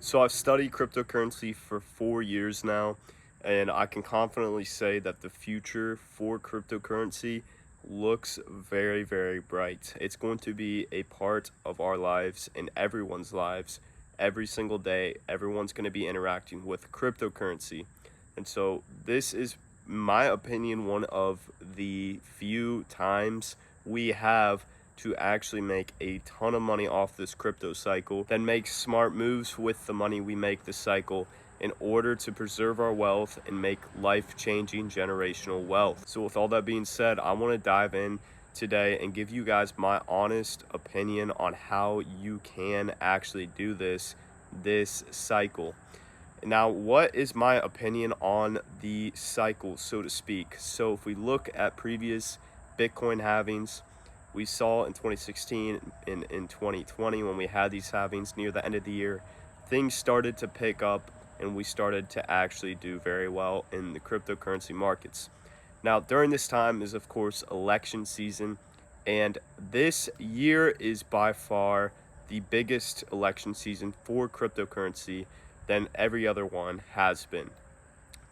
So I've studied cryptocurrency for 4 years now, and I can confidently say that the future for cryptocurrency looks very, very bright. It's going to be a part of our lives and everyone's lives every single day. Everyone's going to be interacting with cryptocurrency. And so this is, in my opinion, one of the few times we have to actually make a ton of money off this crypto cycle, then make smart moves with the money we make this cycle in order to preserve our wealth and make life-changing generational wealth. So with all that being said, I want to dive in today and give you guys my honest opinion on how you can actually do this cycle. Now, what is my opinion on the cycle, so to speak? So if we look at previous Bitcoin halvings, we saw in 2016 and in 2020 when we had these halvings near the end of the year, things started to pick up and we started to actually do very well in the cryptocurrency markets. Now, during this time is, of course, election season, and this year is by far the biggest election season for cryptocurrency than every other one has been.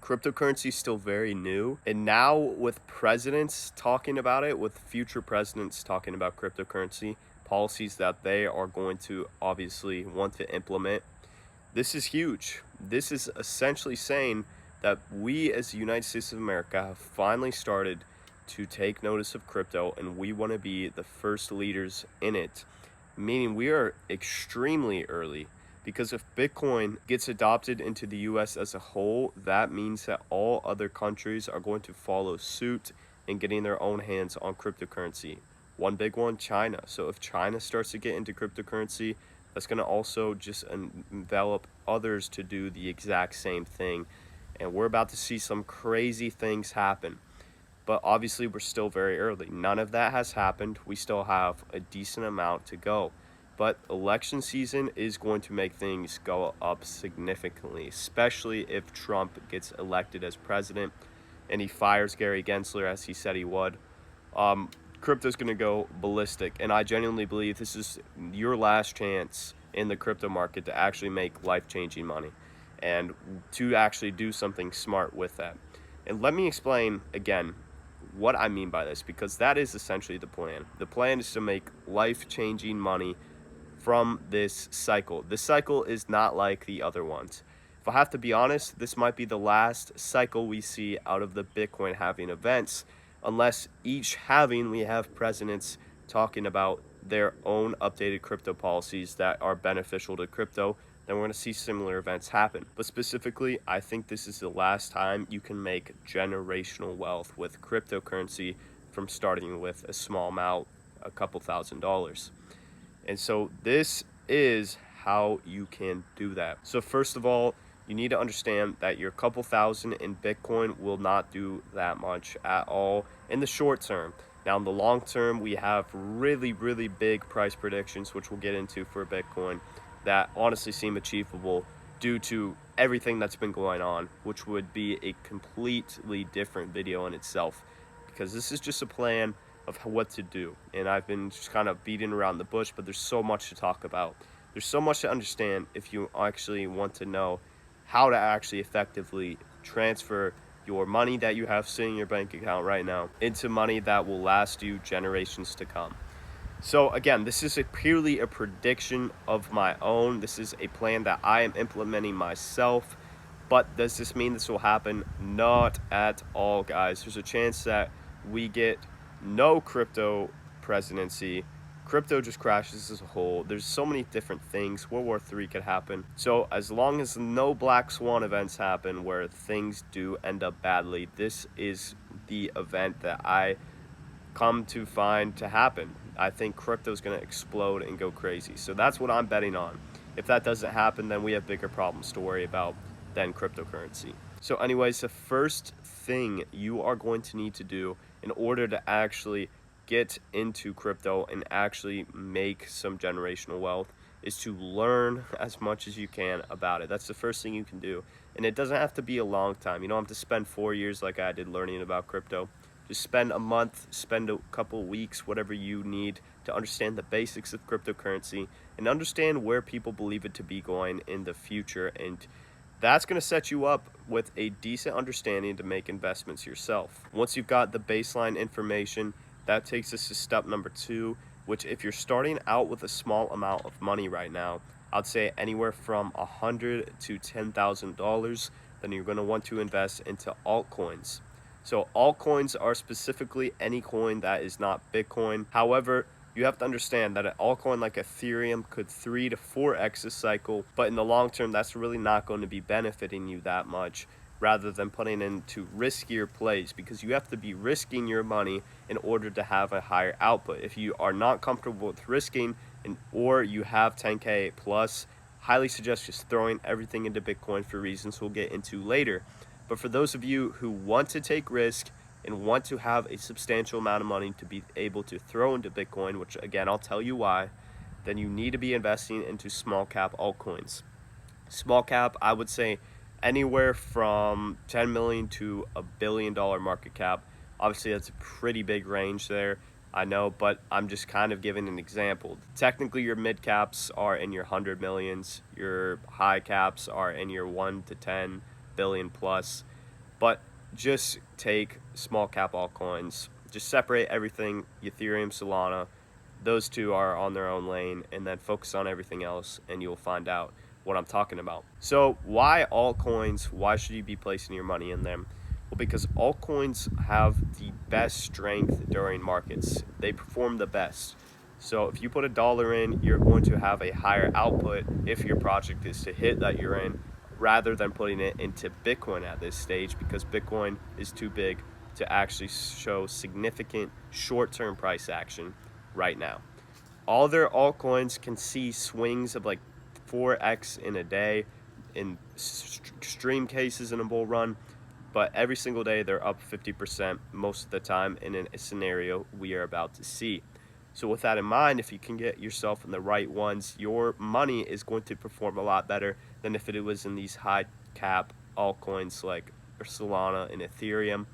Cryptocurrency is still very new, and now with presidents talking about it, with future presidents talking about cryptocurrency policies that they are going to obviously want to implement, this is huge. This is essentially saying that we as the United States of America have finally started to take notice of crypto, and we want to be the first leaders in it, meaning we are extremely early. Because if Bitcoin gets adopted into the US as a whole, that means that all other countries are going to follow suit in getting their own hands on cryptocurrency. One big one, China. So if China starts to get into cryptocurrency, that's going to also just envelop others to do the exact same thing. And we're about to see some crazy things happen. But obviously, we're still very early. None of that has happened. We still have a decent amount to go. But election season is going to make things go up significantly, especially if Trump gets elected as president and he fires Gary Gensler as he said he would. Crypto's going to go ballistic, and I genuinely believe this is your last chance in the crypto market to actually make life-changing money and to actually do something smart with that. And let me explain again what I mean by this, because that is essentially the plan. The plan is to make life-changing money from this cycle. This cycle is not like the other ones. If I have to be honest, this might be the last cycle we see out of the Bitcoin halving events, unless each halving we have presidents talking about their own updated crypto policies that are beneficial to crypto, then we're going to see similar events happen. But specifically, I think this is the last time you can make generational wealth with cryptocurrency from starting with a small amount, a couple $1,000s. And so this is how you can do that. So first of all, you need to understand that your couple thousand in Bitcoin will not do that much at all in the short term. Now in the long term, we have really, really big price predictions, which we'll get into for Bitcoin, that honestly seem achievable due to everything that's been going on, which would be a completely different video in itself, because this is just a plan of what to do. And I've been just kind of beating around the bush, but there's so much to talk about. There's so much to understand if you actually want to know how to actually effectively transfer your money that you have sitting in your bank account right now into money that will last you generations to come. So again, this is purely a prediction of my own. This is a plan that I am implementing myself. But does this mean this will happen? Not at all, guys. There's a chance that we get no crypto presidency. Crypto just crashes as a whole. There's so many different things. World War III could happen. So as long as no black swan events happen where things do end up badly, this is the event that I come to find to happen. I think crypto is going to explode and go crazy. So that's what I'm betting on. If that doesn't happen, then we have bigger problems to worry about than cryptocurrency. So anyways, the first thing you are going to need to do in order to actually get into crypto and actually make some generational wealth is to learn as much as you can about it. That's the first thing you can do. And it doesn't have to be a long time. You don't have to spend 4 years like I did learning about crypto. Just spend a month, spend a couple weeks, whatever you need to understand the basics of cryptocurrency and understand where people believe it to be going in the future. And that's going to set you up with a decent understanding to make investments yourself. Once you've got the baseline information, that takes us to step number 2, which if you're starting out with a small amount of money right now, I'd say anywhere from $100 to $10,000, then you're going to want to invest into altcoins. So altcoins are specifically any coin that is not Bitcoin. However, you have to understand that an altcoin like Ethereum could 3 to 4x a cycle, but in the long term, that's really not going to be benefiting you that much, rather than putting into riskier plays, because you have to be risking your money in order to have a higher output. If you are not comfortable with risking or you have 10K plus, highly suggest just throwing everything into Bitcoin for reasons we'll get into later. But for those of you who want to take risk and want to have a substantial amount of money to be able to throw into Bitcoin, which again, I'll tell you why, then you need to be investing into small cap altcoins. Small cap, I would say anywhere from 10 million to $1 billion market cap. Obviously, that's a pretty big range there, I know, but I'm just kind of giving an example. Technically, your mid caps are in your 100 millions, your high caps are in your 1 to 10 billion plus, but just take small cap altcoins, just separate everything, Ethereum, Solana, those two are on their own lane, and then focus on everything else and you'll find out what I'm talking about. So why altcoins? Why should you be placing your money in them? Well, because altcoins have the best strength during markets. They perform the best. So if you put $1 in, you're going to have a higher output if your project is to hit that you're in, rather than putting it into Bitcoin at this stage, because Bitcoin is too big to actually show significant short-term price action right now. All their altcoins can see swings of like 4x in a day in extreme cases in a bull run, but every single day they're up 50% most of the time in a scenario we are about to see. So with that in mind, if you can get yourself in the right ones, your money is going to perform a lot better than if it was in these high cap altcoins like Solana and Ethereum,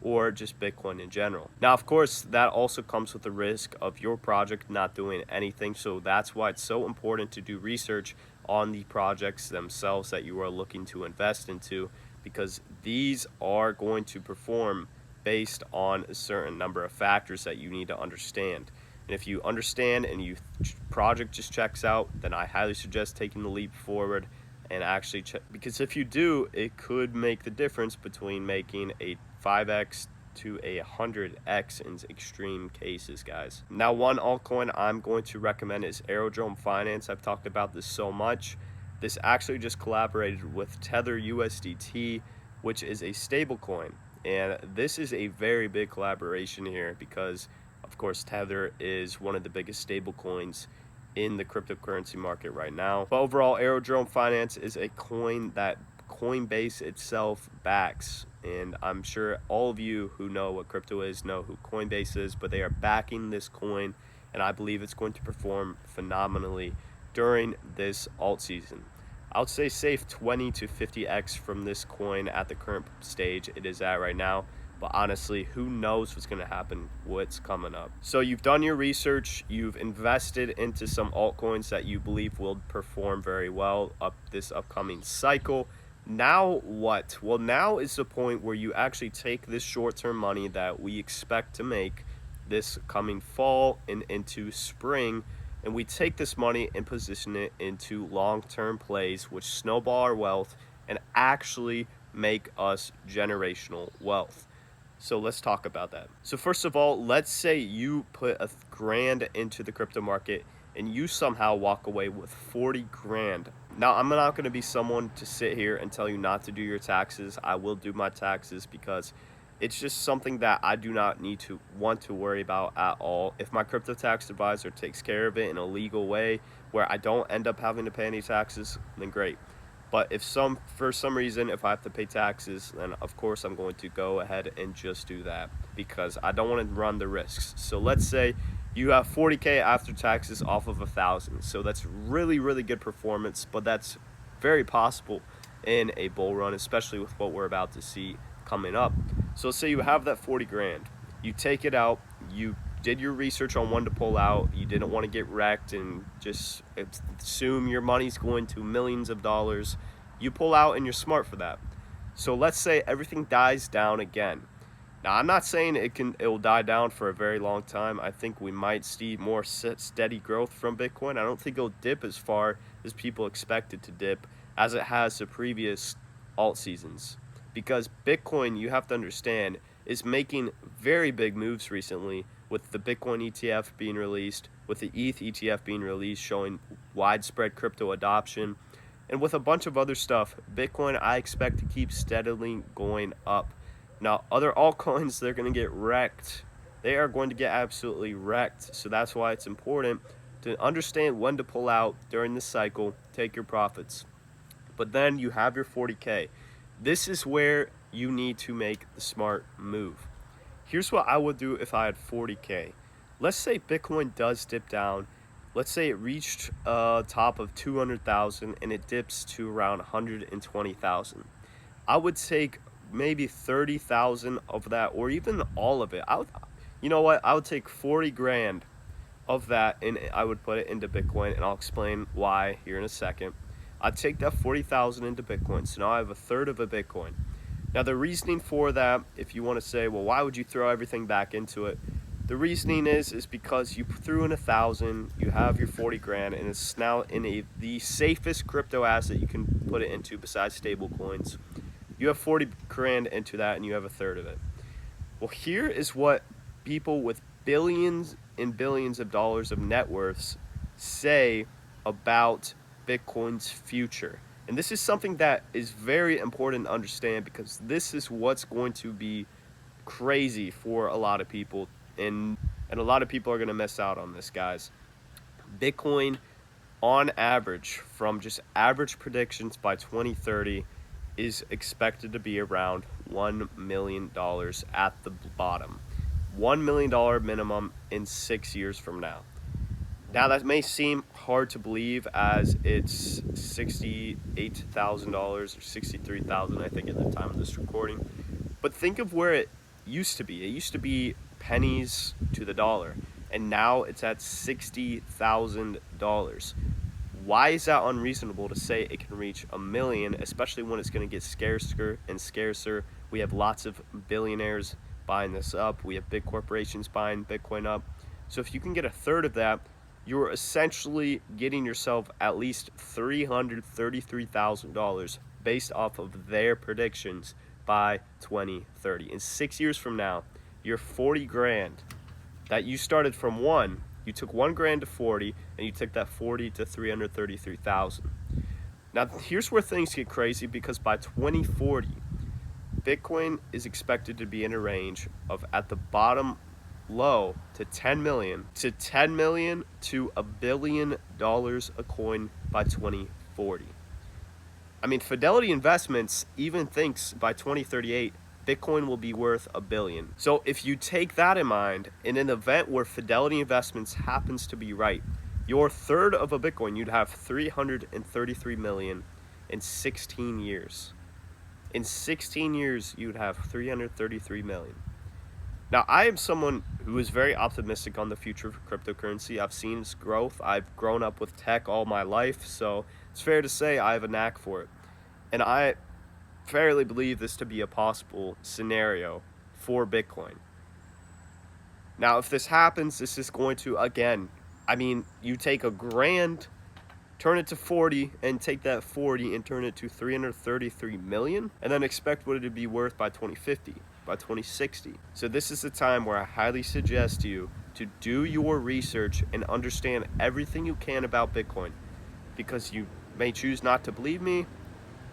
or just Bitcoin in general. Now, of course, that also comes with the risk of your project not doing anything. So that's why it's so important to do research on the projects themselves that you are looking to invest into, because these are going to perform based on a certain number of factors that you need to understand. And if you understand and your project just checks out, then I highly suggest taking the leap forward and actually check, because if you do, it could make the difference between making a 5x to a 100x in extreme cases, guys. Now, one altcoin I'm going to recommend is Aerodrome Finance. I've talked about this so much. This actually just collaborated with Tether USDT, which is a stable coin. And this is a very big collaboration here because, of course, Tether is one of the biggest stable coins in the cryptocurrency market right now. But overall, Aerodrome Finance is a coin that Coinbase itself backs. And I'm sure all of you who know what crypto is know who Coinbase is, but they are backing this coin, and I believe it's going to perform phenomenally during this alt season. I would say save 20 to 50x from this coin at the current stage it is at right now. But honestly, who knows what's going to happen, what's coming up. So you've done your research, you've invested into some altcoins that you believe will perform very well up this upcoming cycle. Now what? Well, now is the point where you actually take this short-term money that we expect to make this coming fall and into spring, and we take this money and position it into long-term plays which snowball our wealth and actually make us generational wealth. So let's talk about that. So first of all, let's say you put $1,000 into the crypto market and you somehow walk away with 40 grand. Now, I'm not going to be someone to sit here and tell you not to do your taxes. I will do my taxes because it's just something that I do not want to worry about at all. If my crypto tax advisor takes care of it in a legal way where I don't end up having to pay any taxes, then great. But if for some reason, if I have to pay taxes, then of course I'm going to go ahead and just do that because I don't want to run the risks. So let's say you have 40K after taxes off of 1,000. So that's really, really good performance, but that's very possible in a bull run, especially with what we're about to see coming up. So let's say you have that 40 grand You take it out, you did your research on when to pull out, you didn't want to get wrecked and just assume your money's going to millions of dollars. You pull out and you're smart for that. So let's say everything dies down again. Now, I'm not saying it will die down for a very long time. I think we might see more steady growth from Bitcoin. I don't think it'll dip as far as people expect it to dip as it has the previous alt seasons. Because Bitcoin, you have to understand, is making very big moves recently with the Bitcoin ETF being released, with the ETH ETF being released, showing widespread crypto adoption, and with a bunch of other stuff. Bitcoin, I expect to keep steadily going up. Now, other altcoins, they're going to get wrecked. They are going to get absolutely wrecked. So that's why it's important to understand when to pull out during this cycle, take your profits. But then you have your 40K. This is where you need to make the smart move. Here's what I would do if I had 40K. Let's say Bitcoin does dip down. Let's say it reached a top of 200,000 and it dips to around 120,000. I would take maybe 30,000 of that, or even all of it. You know what? I would take 40 grand of that and I would put it into Bitcoin, and I'll explain why here in a second. I'd take that 40,000 into Bitcoin, so now I have a third of a Bitcoin. Now the reasoning for that, if you want to say, well, why would you throw everything back into it? The reasoning is because you threw in 1,000, you have your 40 grand, and it's now in the safest crypto asset you can put it into besides stable coins. You have 40 grand into that and you have a third of it. Well, here is what people with billions and billions of dollars of net worths say about Bitcoin's future. And this is something that is very important to understand, because this is what's going to be crazy for a lot of people. And a lot of people are going to miss out on this, guys. Bitcoin, on average, from just average predictions by 2030, is expected to be around $1 million at the bottom. $1 million minimum in 6 years from now. Now that may seem hard to believe, as it's $68,000 or $63,000, I think, at the time of this recording. But think of where it used to be. It used to be pennies to the dollar, and now it's at $60,000. Why is that unreasonable to say it can reach $1 million, especially when it's going to get scarcer and scarcer? We have lots of billionaires buying this up. We have big corporations buying Bitcoin up. So if you can get a third of that, you're essentially getting yourself at least $333,000 based off of their predictions by 2030. In 6 years from now, your 40 grand that you started from one, you took 1 grand to 40, and you took that 40 to 333,000. Now, here's where things get crazy, because by 2040, Bitcoin is expected to be in a range of, at the bottom low, to 10 million to $1 billion a coin by 2040. I mean, Fidelity Investments even thinks by 2038, Bitcoin will be worth $1 billion. So if you take that in mind, in an event where Fidelity Investments happens to be right, your third of a Bitcoin, you'd have 333 million in 16 years. In 16 years, you'd have 333 million. Now, I am someone who is very optimistic on the future of cryptocurrency. I've seen its growth. I've grown up with tech all my life, so it's fair to say I have a knack for it. And I fairly believe this to be a possible scenario for Bitcoin. Now, if this happens, this is going to, again, I mean, you take a grand, turn it to 40, and take that 40 and turn it to 333 million, and then expect what it would be worth by 2050, by 2060. So this is the time where I highly suggest you to do your research and understand everything you can about Bitcoin, because you may choose not to believe me.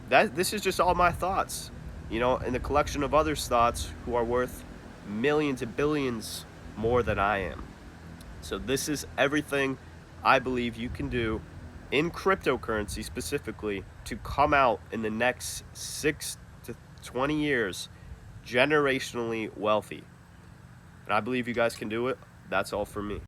This is just all my thoughts, and the collection of others' thoughts who are worth millions and billions more than I am. So this is everything I believe you can do in cryptocurrency specifically to come out in the next 6 to 20 years generationally wealthy. And I believe you guys can do it. That's all for me.